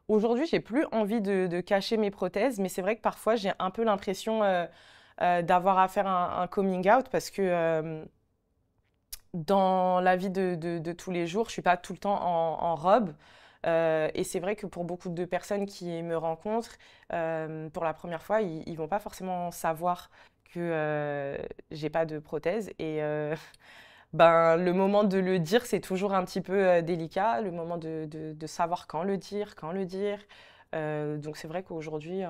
Aujourd'hui, j'ai plus envie de cacher mes prothèses, mais c'est vrai que parfois j'ai un peu l'impression d'avoir à faire un coming out parce que dans la vie de tous les jours, je suis pas tout le temps en robe. Et c'est vrai que pour beaucoup de personnes qui me rencontrent pour la première fois, ils vont pas forcément savoir que j'ai pas de prothèse. Et ben, le moment de le dire, c'est toujours un petit peu délicat, le moment de savoir quand le dire, quand le dire. Donc c'est vrai qu'aujourd'hui,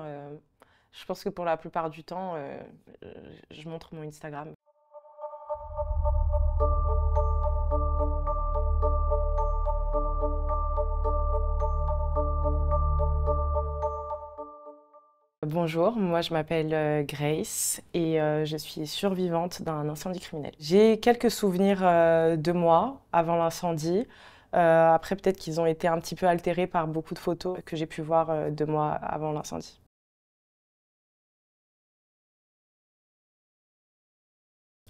je pense que pour la plupart du temps, je montre mon Instagram. Bonjour, moi je m'appelle Grace et je suis survivante d'un incendie criminel. J'ai quelques souvenirs de moi avant l'incendie. Après, peut-être qu'ils ont été un petit peu altérés par beaucoup de photos que j'ai pu voir de moi avant l'incendie.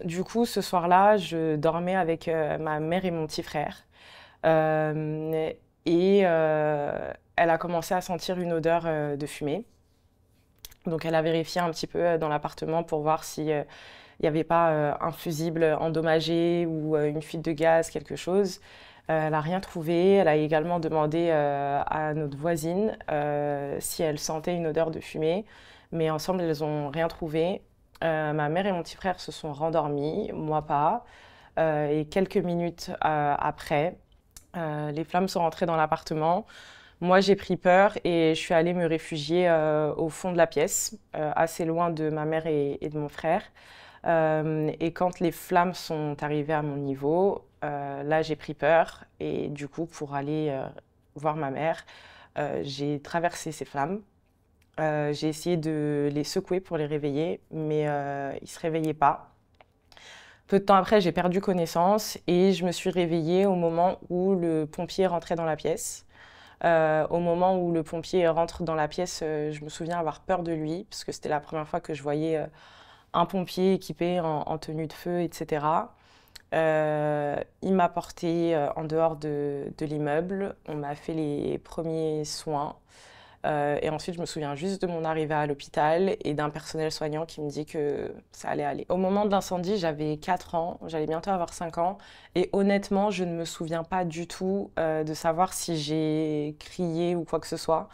Du coup, ce soir-là, je dormais avec ma mère et mon petit frère. Euh, Elle a commencé à sentir une odeur de fumée. Donc elle a vérifié un petit peu dans l'appartement pour voir si il n'y avait pas un fusible endommagé ou une fuite de gaz, quelque chose. Elle n'a rien trouvé. Elle a également demandé à notre voisine si elle sentait une odeur de fumée. Mais ensemble, elles n'ont rien trouvé. Ma mère et mon petit frère se sont rendormis, moi pas. Et quelques minutes après, les flammes sont rentrées dans l'appartement. Moi, j'ai pris peur et je suis allée me réfugier au fond de la pièce, assez loin de ma mère et de mon frère. Et quand les flammes sont arrivées à mon niveau, là, j'ai pris peur. Et du coup, pour aller voir ma mère, j'ai traversé ces flammes. J'ai essayé de les secouer pour les réveiller, mais ils ne se réveillaient pas. Peu de temps après, j'ai perdu connaissance et je me suis réveillée au moment où le pompier rentrait dans la pièce. Au moment où le pompier rentre dans la pièce, je me souviens avoir peur de lui, parce que c'était la première fois que je voyais un pompier équipé en tenue de feu, etc. Il m'a porté en dehors de l'immeuble, on m'a fait les premiers soins. Et ensuite, je me souviens juste de mon arrivée à l'hôpital et d'un personnel soignant qui me dit que ça allait aller. Au moment de l'incendie, j'avais 4 ans, j'allais bientôt avoir 5 ans. Et honnêtement, je ne me souviens pas du tout de savoir si j'ai crié ou quoi que ce soit.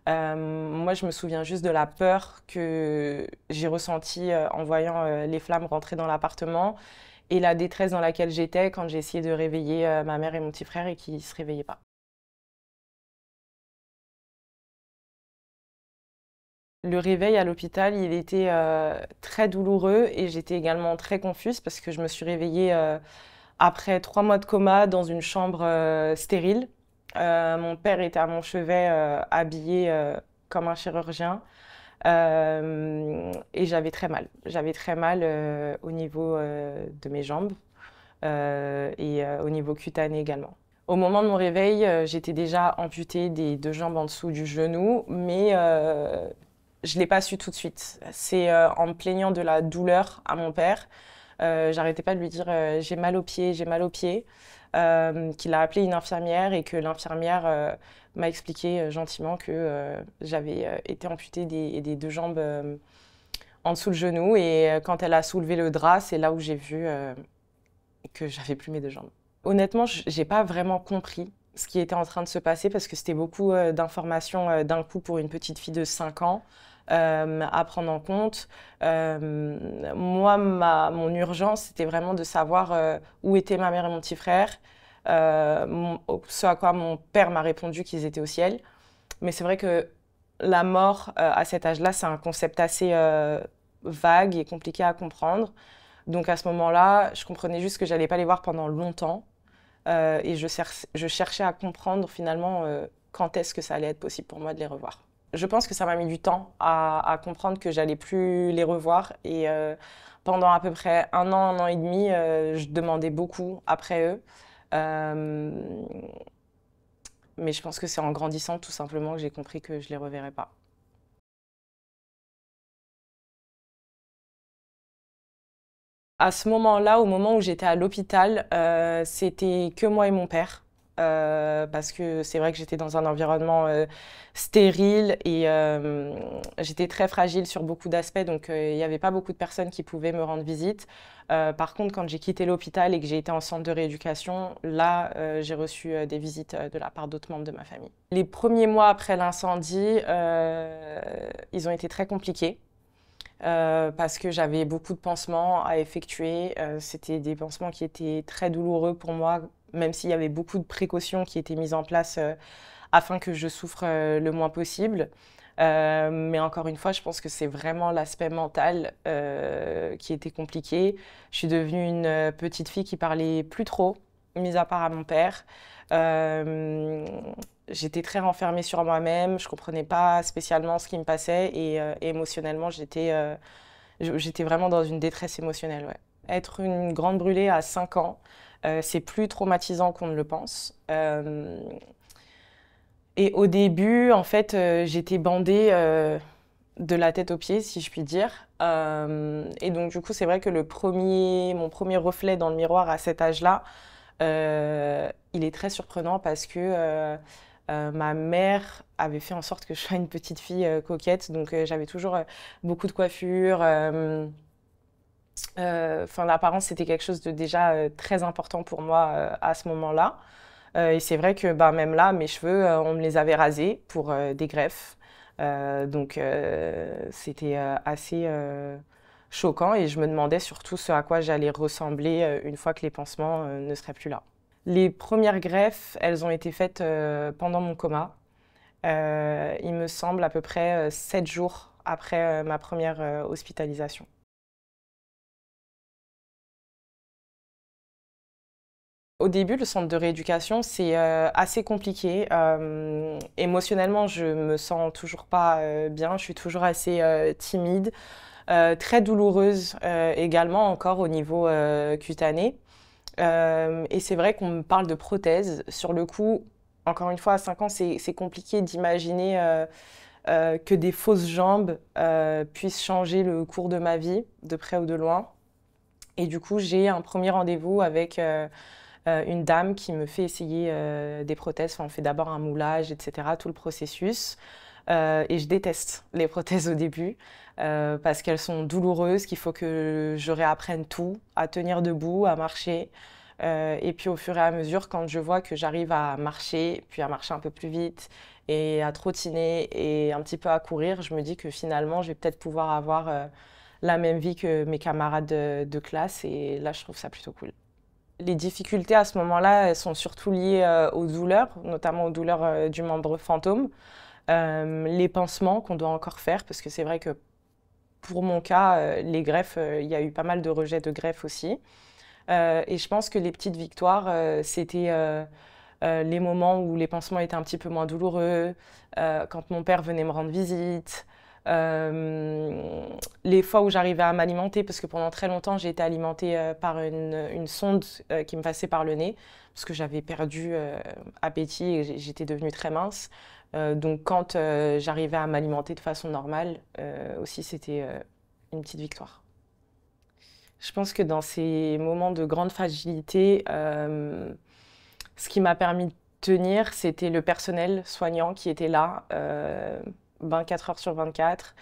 Moi, je me souviens juste de la peur que j'ai ressentie en voyant les flammes rentrer dans l'appartement et la détresse dans laquelle j'étais quand j'ai essayé de réveiller ma mère et mon petit frère et qui ne se réveillaient pas. Le réveil à l'hôpital, il était très douloureux et j'étais également très confuse parce que je me suis réveillée après 3 mois de coma dans une chambre stérile. Mon père était à mon chevet habillé comme un chirurgien et j'avais très mal. J'avais très mal au niveau de mes jambes et au niveau cutané également. Au moment de mon réveil, j'étais déjà amputée des 2 jambes en dessous du genou, mais je ne l'ai pas su tout de suite. C'est en me plaignant de la douleur à mon père, j'arrêtais pas de lui dire j'ai mal au pied, j'ai mal au pied, qu'il a appelé une infirmière et que l'infirmière m'a expliqué gentiment que j'avais été amputée des 2 jambes en dessous le genou. Et quand elle a soulevé le drap, c'est là où j'ai vu que j'avais plus mes 2 jambes. Honnêtement, j'ai pas vraiment compris ce qui était en train de se passer parce que c'était beaucoup d'informations d'un coup pour une petite fille de 5 ans à prendre en compte. Moi, mon urgence, c'était vraiment de savoir où étaient ma mère et mon petit frère. Ce à quoi mon père m'a répondu qu'ils étaient au ciel. Mais c'est vrai que la mort à cet âge-là, c'est un concept assez vague et compliqué à comprendre. Donc à ce moment-là, je comprenais juste que j'allais pas les voir pendant longtemps et je cherchais à comprendre finalement quand est-ce que ça allait être possible pour moi de les revoir. Je pense que ça m'a mis du temps à comprendre que j'allais plus les revoir et pendant à peu près un an et demi, je demandais beaucoup après eux. Euh, mais je pense que c'est en grandissant tout simplement que j'ai compris que je les reverrais pas. À ce moment-là, au moment où j'étais à l'hôpital, c'était que moi et mon père. parce que c'est vrai que j'étais dans un environnement stérile et j'étais très fragile sur beaucoup d'aspects, donc il n'y avait pas beaucoup de personnes qui pouvaient me rendre visite. Par contre, quand j'ai quitté l'hôpital et que j'ai été en centre de rééducation, là, j'ai reçu des visites de la part d'autres membres de ma famille. Les premiers mois après l'incendie, ils ont été très compliqués. Parce que j'avais beaucoup de pansements à effectuer. C'était des pansements qui étaient très douloureux pour moi, même s'il y avait beaucoup de précautions qui étaient mises en place afin que je souffre le moins possible. Mais encore une fois, je pense que c'est vraiment l'aspect mental qui était compliqué. Je suis devenue une petite fille qui parlait plus trop, mis à part à mon père. Euh, J'étais très renfermée sur moi-même, je comprenais pas spécialement ce qui me passait et émotionnellement, j'étais vraiment dans une détresse émotionnelle. Ouais. Être une grande brûlée à 5 ans, c'est plus traumatisant qu'on ne le pense. Et au début, en fait, j'étais bandée de la tête aux pieds, si je puis dire. Et donc, du coup, c'est vrai que mon premier reflet dans le miroir à cet âge-là, il est très surprenant parce que ma mère avait fait en sorte que je sois une petite fille coquette. Donc, j'avais toujours beaucoup de coiffure. Enfin, l'apparence, c'était quelque chose de déjà très important pour moi à ce moment-là. Et c'est vrai que bah, même là, mes cheveux, on me les avait rasés pour des greffes. Donc c'était assez choquant et je me demandais surtout ce à quoi j'allais ressembler une fois que les pansements ne seraient plus là. Les premières greffes, elles ont été faites pendant mon coma. Il me semble à peu près 7 jours après ma première hospitalisation. Au début, le centre de rééducation, c'est assez compliqué. Émotionnellement, je me sens toujours pas bien. Je suis toujours assez timide, très douloureuse également encore au niveau cutané. Et c'est vrai qu'on me parle de prothèse. Sur le coup, encore une fois, à 5 ans, c'est compliqué d'imaginer que des fausses jambes puissent changer le cours de ma vie, de près ou de loin. Et du coup, j'ai un premier rendez-vous avec une dame qui me fait essayer des prothèses. Enfin, on fait d'abord un moulage, etc., tout le processus. Et je déteste les prothèses au début parce qu'elles sont douloureuses, qu'il faut que je réapprenne tout, à tenir debout, à marcher. Et puis au fur et à mesure, quand je vois que j'arrive à marcher, puis à marcher un peu plus vite, et à trottiner et un petit peu à courir, je me dis que finalement, je vais peut-être pouvoir avoir la même vie que mes camarades de classe. Et là, je trouve ça plutôt cool. Les difficultés à ce moment-là, elles sont surtout liées aux douleurs, notamment aux douleurs du membre fantôme, les pansements qu'on doit encore faire, parce que c'est vrai que pour mon cas, les greffes, il y a eu pas mal de rejets de greffes aussi. Et je pense que les petites victoires, c'était les moments où les pansements étaient un petit peu moins douloureux, quand mon père venait me rendre visite, les fois où j'arrivais à m'alimenter, parce que pendant très longtemps, j'ai été alimentée par une sonde qui me passait par le nez, parce que j'avais perdu appétit et j'étais devenue très mince. Donc quand j'arrivais à m'alimenter de façon normale, aussi c'était une petite victoire. Je pense que dans ces moments de grande fragilité, ce qui m'a permis de tenir, c'était le personnel soignant qui était là, 24 heures sur 24,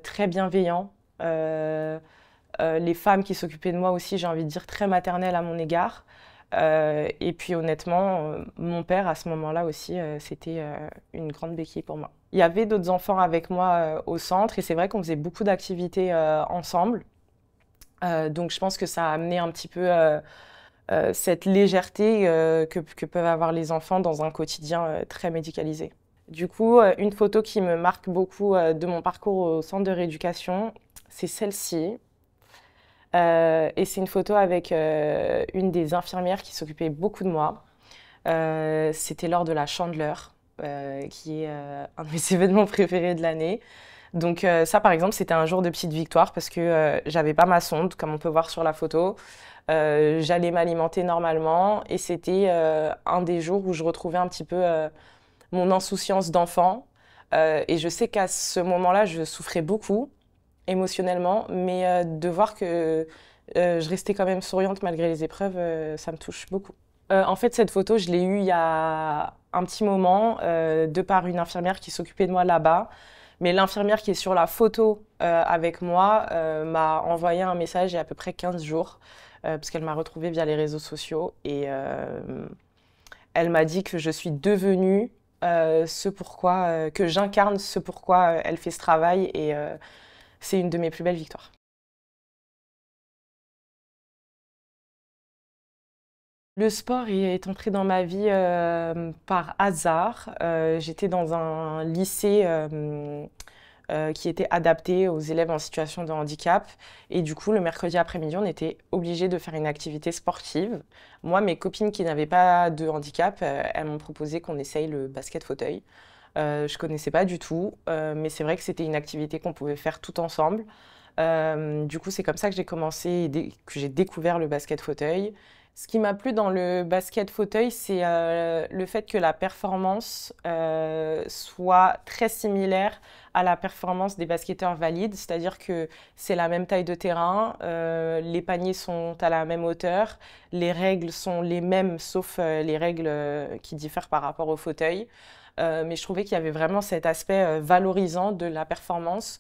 très bienveillant. Les femmes qui s'occupaient de moi aussi, j'ai envie de dire, très maternelles à mon égard. Et puis honnêtement, mon père à ce moment-là aussi, c'était une grande béquille pour moi. Il y avait d'autres enfants avec moi au centre et c'est vrai qu'on faisait beaucoup d'activités ensemble. Donc je pense que ça a amené un petit peu cette légèreté que peuvent avoir les enfants dans un quotidien très médicalisé. Du coup, une photo qui me marque beaucoup de mon parcours au centre de rééducation, c'est celle-ci. Et c'est une photo avec une des infirmières qui s'occupait beaucoup de moi. C'était lors de la Chandeleur, qui est un de mes événements préférés de l'année. Donc ça, par exemple, c'était un jour de petite victoire parce que j'avais pas ma sonde, comme on peut voir sur la photo. J'allais m'alimenter normalement et c'était un des jours où je retrouvais un petit peu mon insouciance d'enfant. Et je sais qu'à ce moment-là, je souffrais beaucoup émotionnellement, mais de voir que je restais quand même souriante malgré les épreuves, ça me touche beaucoup. En fait, cette photo, je l'ai eue il y a un petit moment, de par une infirmière qui s'occupait de moi là-bas. Mais l'infirmière qui est sur la photo avec moi m'a envoyé un message il y a à peu près 15 jours, parce qu'elle m'a retrouvée via les réseaux sociaux. Et elle m'a dit que je suis devenue que j'incarne ce pourquoi elle fait ce travail. Et c'est une de mes plus belles victoires. Le sport est entré dans ma vie par hasard. J'étais dans un lycée qui était adapté aux élèves en situation de handicap. Et du coup, le mercredi après-midi, on était obligé de faire une activité sportive. Moi, mes copines qui n'avaient pas de handicap, elles m'ont proposé qu'on essaye le basket fauteuil. Je connaissais pas du tout, mais c'est vrai que c'était une activité qu'on pouvait faire tout ensemble. Du coup, c'est comme ça que j'ai commencé et que j'ai découvert le basket fauteuil. Ce qui m'a plu dans le basket fauteuil, c'est le fait que la performance soit très similaire à la performance des basketteurs valides, c'est-à-dire que c'est la même taille de terrain, les paniers sont à la même hauteur, les règles sont les mêmes, sauf les règles qui diffèrent par rapport au fauteuil. Mais je trouvais qu'il y avait vraiment cet aspect valorisant de la performance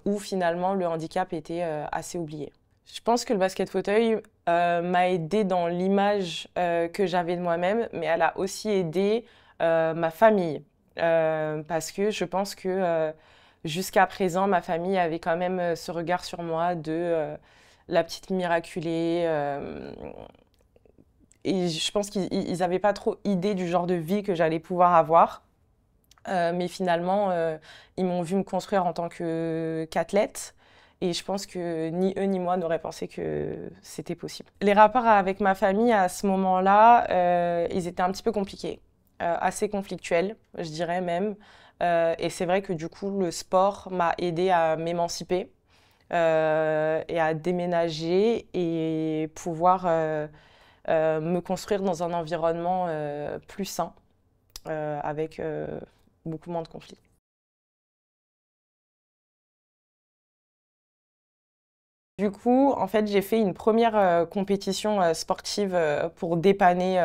où finalement le handicap était assez oublié. Je pense que le basket fauteuil m'a aidé dans l'image que j'avais de moi-même, mais elle a aussi aidé ma famille. Parce que je pense que jusqu'à présent, ma famille avait quand même ce regard sur moi de la petite miraculée. Et je pense qu'ils n'avaient pas trop idée du genre de vie que j'allais pouvoir avoir. Mais finalement, ils m'ont vu me construire en tant qu'athlète. Et je pense que ni eux ni moi n'auraient pensé que c'était possible. Les rapports avec ma famille à ce moment-là, ils étaient un petit peu compliqués, assez conflictuels, je dirais même. Et c'est vrai que du coup, le sport m'a aidée à m'émanciper et à déménager et pouvoir me construire dans un environnement plus sain, avec beaucoup moins de conflits. Du coup, en fait, j'ai fait une première compétition sportive pour dépanner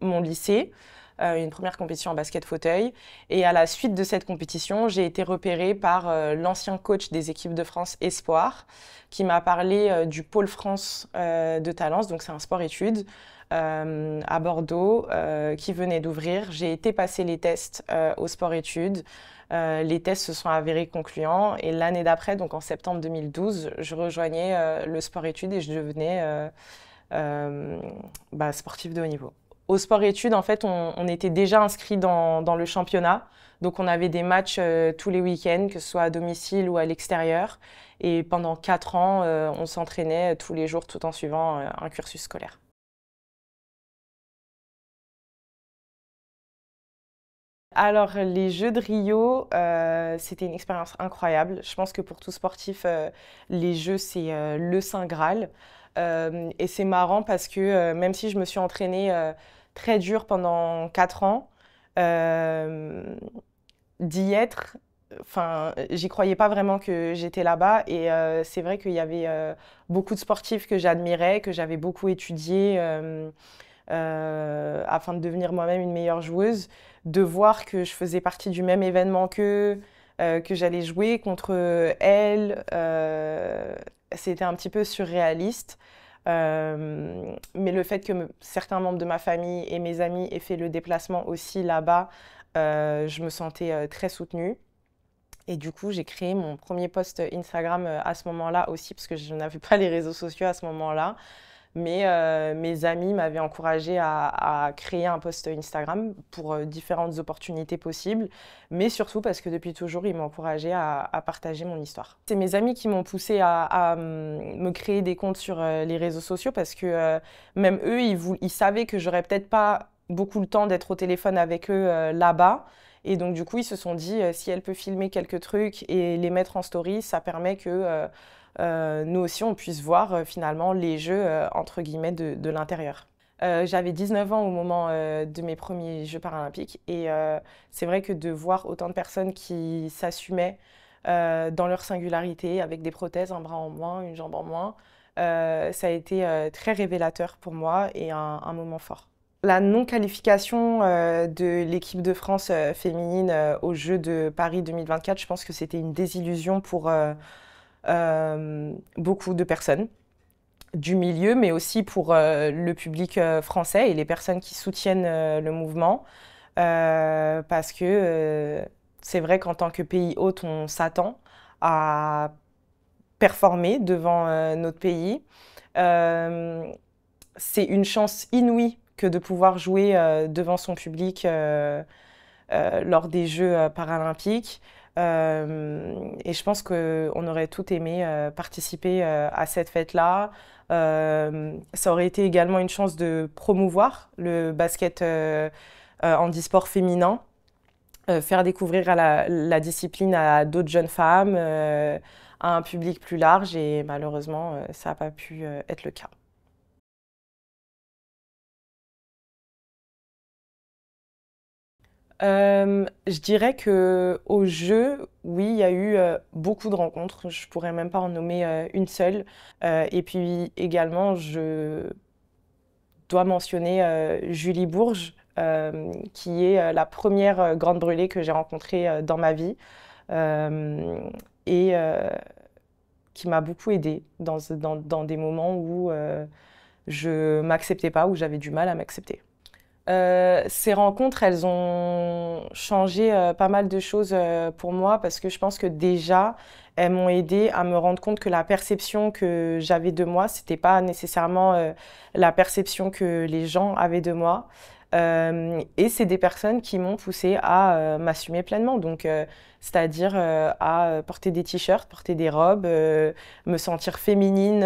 mon lycée, une première compétition en basket fauteuil. Et à la suite de cette compétition, j'ai été repérée par l'ancien coach des équipes de France Espoir, qui m'a parlé du pôle France de Talence, donc c'est un sport-études à Bordeaux, qui venait d'ouvrir. J'ai été passer les tests au sport-études. Les tests se sont avérés concluants et l'année d'après, donc en septembre 2012, je rejoignais le sport-études et je devenais sportive de haut niveau. Au sport-études, en fait, on était déjà inscrit dans le championnat. Donc on avait des matchs tous les week-ends, que ce soit à domicile ou à l'extérieur. Et pendant 4 ans, on s'entraînait tous les jours tout en suivant un cursus scolaire. Alors, les Jeux de Rio, c'était une expérience incroyable. Je pense que pour tout sportif, les Jeux, c'est le Saint Graal. Et c'est marrant parce que même si je me suis entraînée très dur pendant 4 ans, euh, d'y être, enfin, j'y croyais pas vraiment que j'étais là-bas. Et c'est vrai qu'il y avait beaucoup de sportifs que j'admirais, que j'avais beaucoup étudiés. Afin de devenir moi-même une meilleure joueuse, de voir que je faisais partie du même événement qu'eux, que j'allais jouer contre elles, c'était un petit peu surréaliste. Mais le fait que certains membres de ma famille et mes amis aient fait le déplacement aussi là-bas, je me sentais très soutenue. Et du coup, j'ai créé mon premier post Instagram à ce moment-là aussi, parce que je n'avais pas les réseaux sociaux à ce moment-là. Mais mes amis m'avaient encouragée à créer un post Instagram pour différentes opportunités possibles, mais surtout parce que depuis toujours, ils m'ont encouragée à partager mon histoire. C'est mes amis qui m'ont poussée à me créer des comptes sur les réseaux sociaux parce que même eux, ils savaient que j'aurais peut-être pas beaucoup le temps d'être au téléphone avec eux là-bas. Et donc, du coup, ils se sont dit, si elle peut filmer quelques trucs et les mettre en story, ça permet que nous aussi, on puisse voir finalement les jeux, entre guillemets, de l'intérieur. J'avais 19 ans au moment de mes premiers Jeux paralympiques et c'est vrai que de voir autant de personnes qui s'assumaient dans leur singularité avec des prothèses, un bras en moins, une jambe en moins, ça a été très révélateur pour moi et un moment fort. La non-qualification de l'équipe de France féminine aux Jeux de Paris 2024, je pense que c'était une désillusion pour beaucoup de personnes du milieu, mais aussi pour le public français et les personnes qui soutiennent le mouvement. Parce que c'est vrai qu'en tant que pays hôte, on s'attend à performer devant notre pays. C'est une chance inouïe que de pouvoir jouer devant son public lors des Jeux paralympiques. Et je pense qu'on aurait tout aimé participer à cette fête-là. Ça aurait été également une chance de promouvoir le basket handisport féminin, faire découvrir la discipline à d'autres jeunes femmes, à un public plus large, et malheureusement, ça n'a pas pu être le cas. Je dirais que au jeu, oui, il y a eu beaucoup de rencontres. Je pourrais même pas en nommer une seule. Et puis également, je dois mentionner Julie Bourges, qui est la première grande brûlée que j'ai rencontrée dans ma vie et qui m'a beaucoup aidée dans des moments où je m'acceptais pas, où j'avais du mal à m'accepter. Ces rencontres, elles ont changé pas mal de choses pour moi parce que je pense que déjà, elles m'ont aidé à me rendre compte que la perception que j'avais de moi, c'était pas nécessairement la perception que les gens avaient de moi. Et c'est des personnes qui m'ont poussée à m'assumer pleinement. Donc, c'est-à-dire à porter des t-shirts, porter des robes, me sentir féminine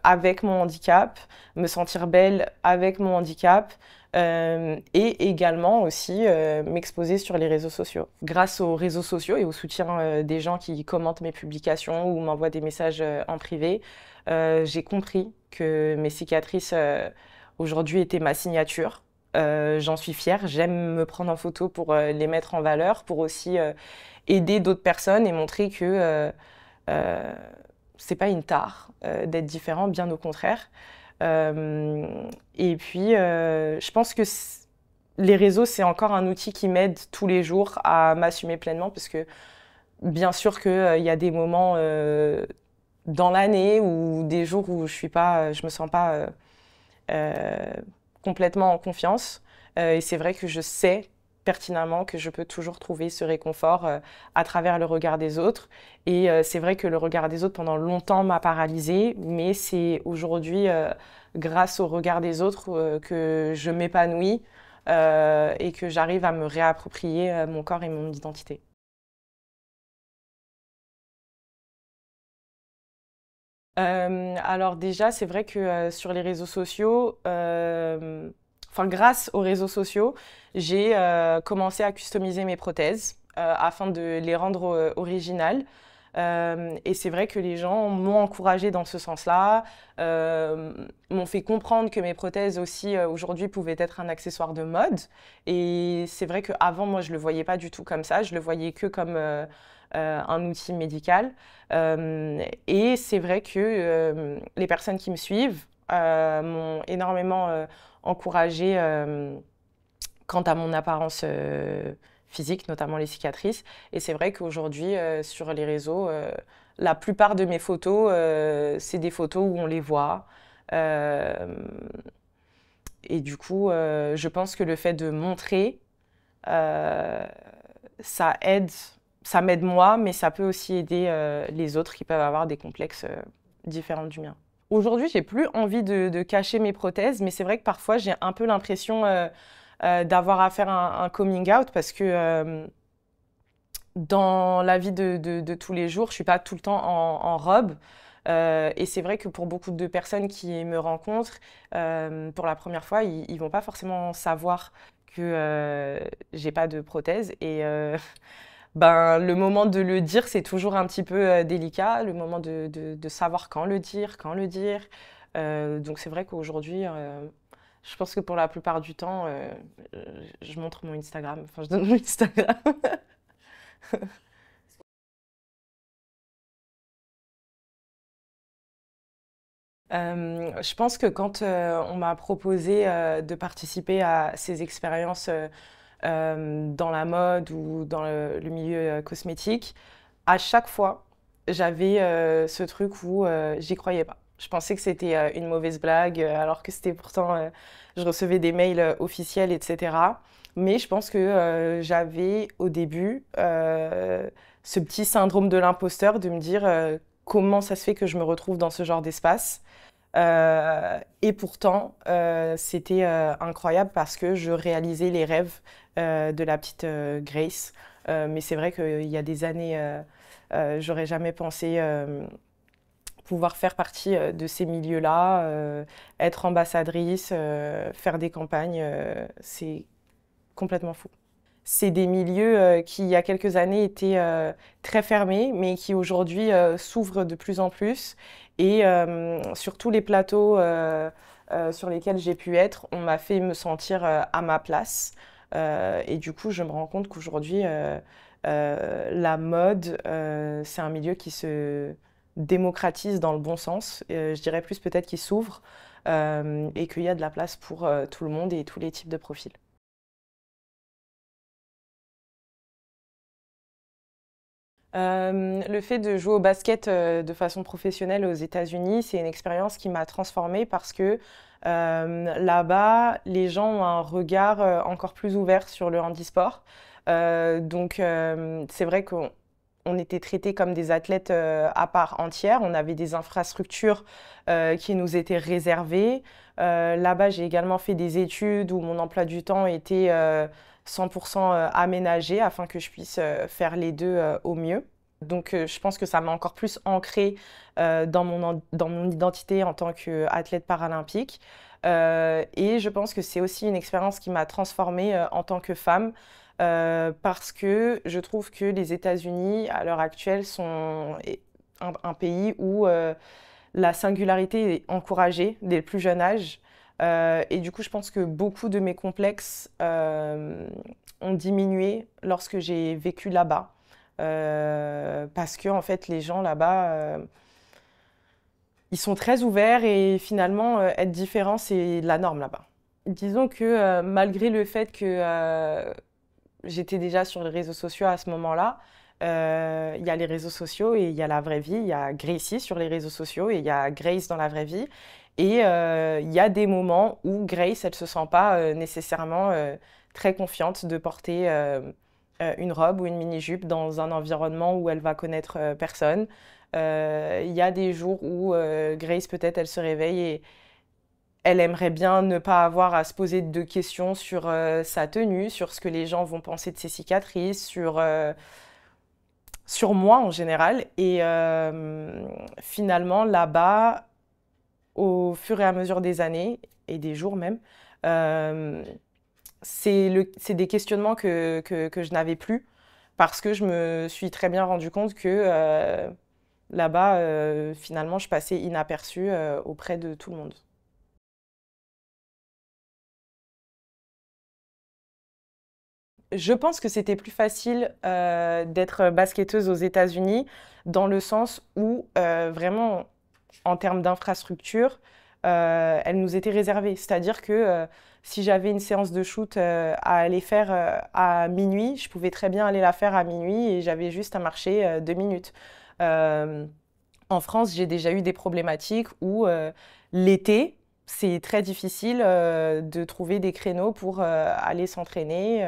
avec mon handicap, me sentir belle avec mon handicap. Et également aussi m'exposer sur les réseaux sociaux. Grâce aux réseaux sociaux et au soutien des gens qui commentent mes publications ou m'envoient des messages en privé, j'ai compris que mes cicatrices aujourd'hui étaient ma signature. J'en suis fière, j'aime me prendre en photo pour les mettre en valeur, pour aussi aider d'autres personnes et montrer que euh, c'est pas une tare d'être différent, bien au contraire. Et puis, je pense que les réseaux, c'est encore un outil qui m'aide tous les jours à m'assumer pleinement, parce que bien sûr qu'il y a des moments dans l'année ou des jours où je me sens pas euh, complètement en confiance. Et c'est vrai que je sais pertinemment que je peux toujours trouver ce réconfort à travers le regard des autres. Et c'est vrai que le regard des autres pendant longtemps m'a paralysée, mais c'est aujourd'hui, grâce au regard des autres, que je m'épanouis et que j'arrive à me réapproprier mon corps et mon identité. Alors déjà, c'est vrai que sur les réseaux sociaux, enfin grâce aux réseaux sociaux, j'ai commencé à customiser mes prothèses afin de les rendre originales. Et c'est vrai que les gens m'ont encouragée dans ce sens-là, m'ont fait comprendre que mes prothèses aussi aujourd'hui pouvaient être un accessoire de mode. Et c'est vrai qu'avant, moi, je le voyais pas du tout comme ça. Je le voyais que comme un outil médical. Et c'est vrai que les personnes qui me suivent m'ont énormément encouragée quant à mon apparence physique, notamment les cicatrices. Et c'est vrai qu'aujourd'hui, sur les réseaux, la plupart de mes photos, c'est des photos où on les voit. Euh, et du coup, je pense que le fait de montrer, euh, ça aide, ça m'aide moi, mais ça peut aussi aider les autres qui peuvent avoir des complexes différents du mien. Aujourd'hui, j'ai plus envie de cacher mes prothèses, mais c'est vrai que parfois j'ai un peu l'impression d'avoir à faire un coming out parce que dans la vie de tous les jours, je suis pas tout le temps en robe. Et c'est vrai que pour beaucoup de personnes qui me rencontrent pour la première fois, ils vont pas forcément savoir que j'ai pas de prothèse. Et ben, le moment de le dire, c'est toujours un petit peu délicat. Le moment de savoir quand le dire, quand le dire. Donc c'est vrai qu'aujourd'hui, je pense que pour la plupart du temps, je montre mon Instagram. Enfin, je donne mon Instagram. Je pense que quand on m'a proposé de participer à ces expériences dans la mode ou dans le milieu cosmétique, à chaque fois, j'avais ce truc où j'y croyais pas. Je pensais que c'était une mauvaise blague, alors que c'était pourtant, je recevais des mails officiels, etc. Mais je pense que j'avais au début ce petit syndrome de l'imposteur de me dire comment ça se fait que je me retrouve dans ce genre d'espace. Et pourtant, c'était incroyable parce que je réalisais les rêves de la petite Grace. Mais c'est vrai qu'il y a des années, j'aurais jamais pensé pouvoir faire partie de ces milieux-là, être ambassadrice, faire des campagnes, c'est complètement fou. C'est des milieux qui, il y a quelques années, étaient très fermés, mais qui aujourd'hui s'ouvrent de plus en plus. Et sur tous les plateaux sur lesquels j'ai pu être, on m'a fait me sentir à ma place. Et du coup, je me rends compte qu'aujourd'hui, la mode, c'est un milieu qui se démocratise dans le bon sens. Je dirais plus peut-être qu'il s'ouvre et qu'il y a de la place pour tout le monde et tous les types de profils. Le fait de jouer au basket de façon professionnelle aux États-Unis, c'est une expérience qui m'a transformée parce que là-bas, les gens ont un regard encore plus ouvert sur le handisport. Donc, c'est vrai qu'on était traités comme des athlètes à part entière. On avait des infrastructures qui nous étaient réservées. Là-bas, j'ai également fait des études où mon emploi du temps était 100% aménagé afin que je puisse faire les deux au mieux. Donc, je pense que ça m'a encore plus ancré dans mon identité en tant qu'athlète paralympique. Et je pense que c'est aussi une expérience qui m'a transformée en tant que femme parce que je trouve que les États-Unis, à l'heure actuelle, sont un pays où la singularité est encouragée dès le plus jeune âge. Et du coup, je pense que beaucoup de mes complexes ont diminué lorsque j'ai vécu là-bas. Parce que, en fait, les gens là-bas, ils sont très ouverts et finalement, être différent, c'est la norme là-bas. Disons que malgré le fait que j'étais déjà sur les réseaux sociaux à ce moment-là, il y a les réseaux sociaux et il y a la vraie vie. Il y a Gracie sur les réseaux sociaux et il y a Grace dans la vraie vie. Et il y a des moments où Grace, elle se sent pas nécessairement très confiante de porter une robe ou une mini-jupe dans un environnement où elle va connaître personne. Il y a des jours où Grace, peut-être, elle se réveille et elle aimerait bien ne pas avoir à se poser de questions sur sa tenue, sur ce que les gens vont penser de ses cicatrices, sur moi en général. Et finalement, là-bas, au fur et à mesure des années, et des jours même, euh, c'est des questionnements que je n'avais plus parce que je me suis très bien rendu compte que là-bas, finalement, je passais inaperçue auprès de tout le monde. Je pense que c'était plus facile d'être basketteuse aux États-Unis dans le sens où vraiment, en termes d'infrastructure, elle nous était réservée. C'est-à-dire que si j'avais une séance de shoot à aller faire à minuit, je pouvais très bien aller la faire à minuit et j'avais juste à marcher 2 minutes. Euh, En France, j'ai déjà eu des problématiques où l'été, c'est très difficile de trouver des créneaux pour aller s'entraîner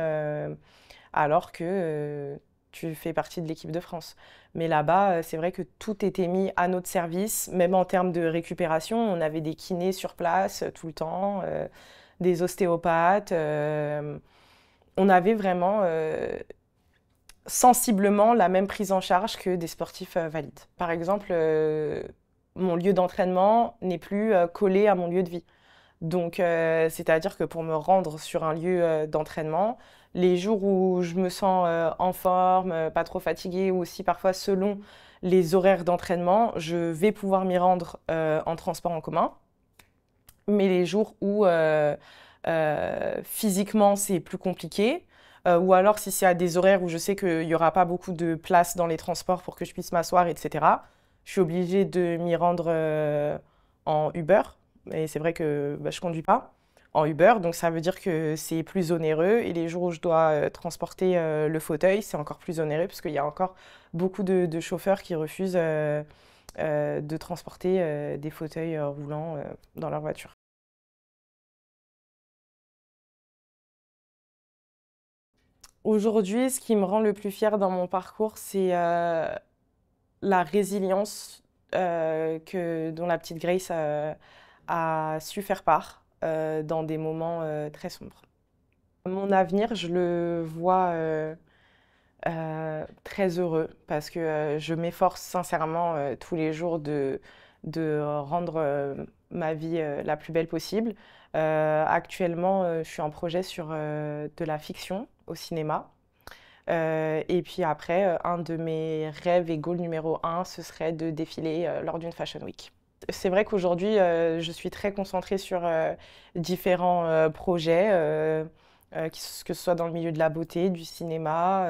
alors que tu fais partie de l'équipe de France. Mais là-bas, c'est vrai que tout était mis à notre service, même en termes de récupération. On avait des kinés sur place tout le temps, des ostéopathes. On avait vraiment sensiblement la même prise en charge que des sportifs valides. Par exemple, mon lieu d'entraînement n'est plus collé à mon lieu de vie. Donc, c'est-à-dire que pour me rendre sur un lieu d'entraînement, les jours où je me sens en forme, pas trop fatiguée, ou aussi parfois selon les horaires d'entraînement, je vais pouvoir m'y rendre en transport en commun. Mais les jours où physiquement c'est plus compliqué, ou alors si c'est à des horaires où je sais qu'il n'y aura pas beaucoup de place dans les transports pour que je puisse m'asseoir, etc., je suis obligée de m'y rendre en Uber. Et c'est vrai que bah, je conduis pas en Uber, donc ça veut dire que c'est plus onéreux. Et les jours où je dois transporter le fauteuil, c'est encore plus onéreux parce qu'il y a encore beaucoup de chauffeurs qui refusent de transporter des fauteuils roulants dans leur voiture. Aujourd'hui, ce qui me rend le plus fière dans mon parcours, c'est la résilience dont la petite Grace a su faire part dans des moments très sombres. Mon avenir, je le vois très heureux parce que je m'efforce sincèrement tous les jours de rendre ma vie la plus belle possible. Actuellement, je suis en projet sur de la fiction au cinéma. Et puis après, un de mes rêves et goals numéro un, ce serait de défiler lors d'une Fashion Week. C'est vrai qu'aujourd'hui, je suis très concentrée sur différents projets, que ce soit dans le milieu de la beauté, du cinéma,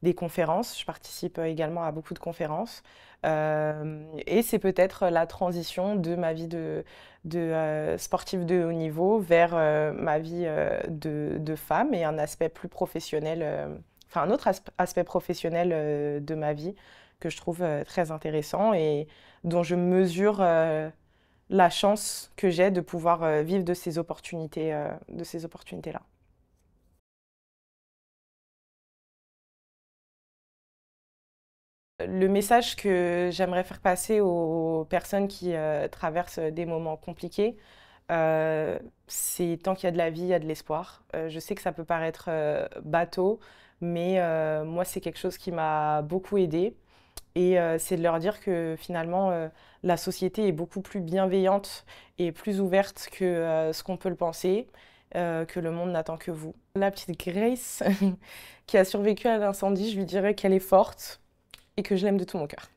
des conférences. Je participe également à beaucoup de conférences. Et c'est peut-être la transition de ma vie de sportive de haut niveau vers ma vie de femme et un aspect plus professionnel, enfin un autre aspect professionnel de ma vie que je trouve très intéressant et dont je mesure la chance que j'ai de pouvoir vivre de ces opportunités-là. Le message que j'aimerais faire passer aux personnes qui traversent des moments compliqués, c'est tant qu'il y a de la vie, il y a de l'espoir. Je sais que ça peut paraître bateau, mais moi, c'est quelque chose qui m'a beaucoup aidée. Et c'est de leur dire que finalement, la société est beaucoup plus bienveillante et plus ouverte que ce qu'on peut le penser, que le monde n'attend que vous. La petite Grace qui a survécu à l'incendie, je lui dirais qu'elle est forte et que je l'aime de tout mon cœur.